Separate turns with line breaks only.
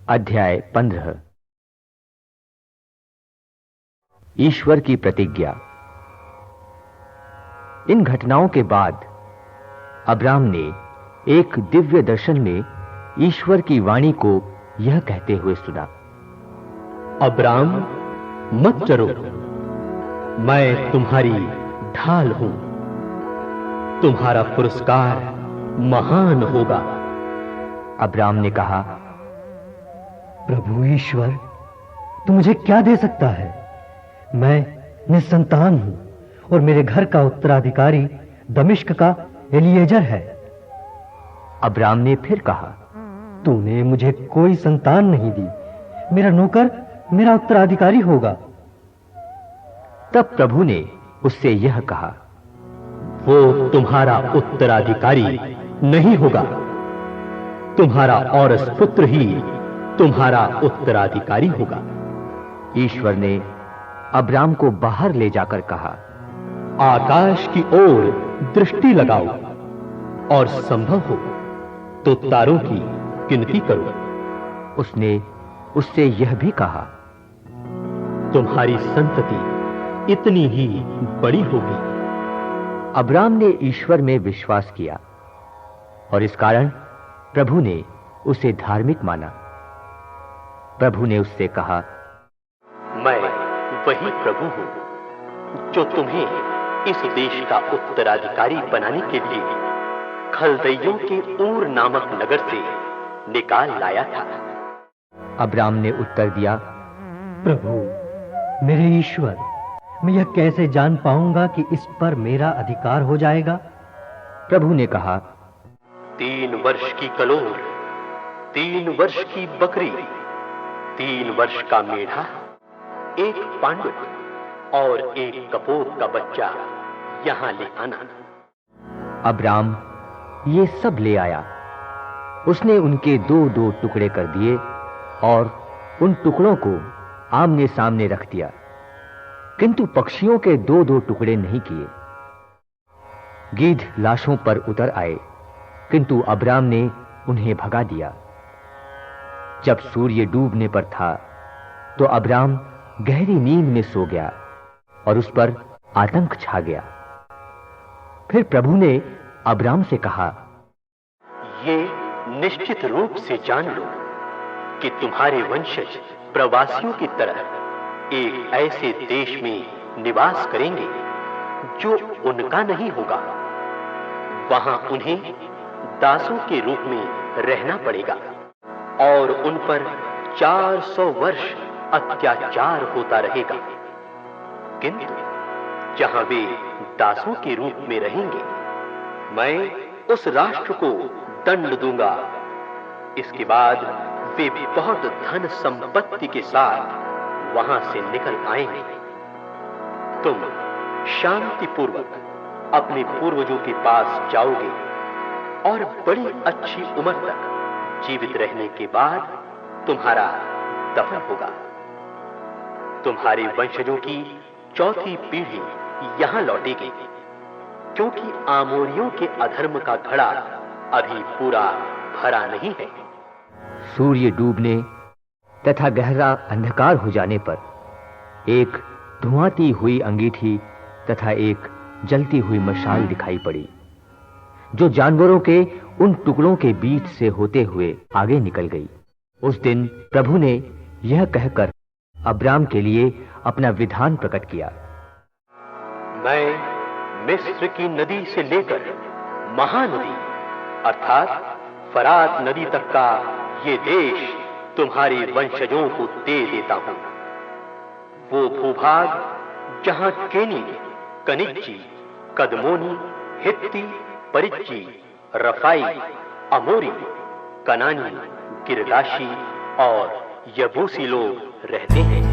अध्याय 15। ईश्वर की प्रतिज्ञा। इन घटनाओं के बाद अब्राम ने एक दिव्य दर्शन में ईश्वर की वाणी को यह कहते हुए सुना,
अब्राम, मत डरो, मैं तुम्हारी ढाल हूं, तुम्हारा पुरस्कार महान होगा।
अब्राम ने कहा,
प्रभु ईश्वर, तू मुझे क्या दे सकता है? मैं निसंतान हूं और मेरे घर का उत्तराधिकारी दमिश्क का एलिएजर है।
अब्राम ने फिर कहा,
तूने मुझे कोई संतान नहीं दी, मेरा नौकर मेरा उत्तराधिकारी होगा।
तब प्रभु ने उससे यह कहा,
वो तुम्हारा उत्तराधिकारी नहीं होगा, तुम्हारा औरस पुत्र ही तुम्हारा उत्तराधिकारी होगा।
ईश्वर ने अब्राम को बाहर ले जाकर कहा,
आकाश की ओर दृष्टि लगाओ और संभव हो तो तारों की गिनती करो।
उसने उससे यह भी कहा,
तुम्हारी संतति इतनी ही बड़ी होगी।
अब्राम ने ईश्वर में विश्वास किया और इस कारण प्रभु ने उसे धार्मिक माना। प्रभु ने उससे कहा,
मैं वही प्रभु हूं जो तुम्हें इस देश का उत्तराधिकारी बनाने के लिए खलदइयों के ऊर नामक नगर से निकाल लाया था।
अब्राम ने उत्तर दिया,
प्रभु मेरे ईश्वर, मैं यह कैसे जान पाऊंगा कि इस पर मेरा अधिकार हो जाएगा?
प्रभु ने कहा,
3 वर्ष की कलोर, 3 वर्ष की बकरी, 3 वर्ष का मेढ़ा, 1 पांडुक और 1 कपोत का बच्चा यहां ले आना।
अब्राम ये सब ले आया। उसने उनके 2-2 टुकड़े कर दिए और उन टुकड़ों को आमने सामने रख दिया, किंतु पक्षियों के 2-2 टुकड़े नहीं किए। गीध लाशों पर उतर आए, किंतु अब्राम ने उन्हें भगा दिया। जब सूर्य डूबने पर था तो अब्राम गहरी नींद में सो गया और उस पर आतंक छा गया। फिर प्रभु ने अब्राम से कहा,
ये निश्चित रूप से जान लो कि तुम्हारे वंशज प्रवासियों की तरह एक ऐसे देश में निवास करेंगे जो उनका नहीं होगा। वहां उन्हें दासों के रूप में रहना पड़ेगा और उन पर 400 वर्ष अत्याचार होता रहेगा। किंतु जहां वे दासों के रूप में रहेंगे, मैं उस राष्ट्र को दंड दूंगा। इसके बाद वे बहुत धन संपत्ति के साथ वहां से निकल आएंगे। तुम शांतिपूर्वक अपने पूर्वजों के पास जाओगे और बड़ी अच्छी उम्र तक जीवित रहने के बाद तुम्हारा दफन होगा। तुम्हारे वंशजों की 4थी पीढ़ी यहां लौटेगी, क्योंकि आमोरियों के अधर्म का घड़ा अभी पूरा भरा नहीं है।
सूर्य डूबने तथा गहरा अंधकार हो जाने पर एक धुआंती हुई अंगीठी तथा एक जलती हुई मशाल दिखाई पड़ी, जो जानवरों के उन टुकड़ों के बीच से होते हुए आगे निकल गई। उस दिन प्रभु ने यह कहकर अब्राम के लिए अपना विधान प्रकट किया,
मैं मिस्र की नदी से लेकर महानदी अर्थात फरात नदी तक का ये देश तुम्हारे वंशजों को दे देता हूं। वो भूभाग जहां केनी, कनिज्जी, कदमोनी, हित्ती, परिज्जी, रफाई, अमोरी, कनानी, गिरगाशी और यबूसी लोग रहते हैं।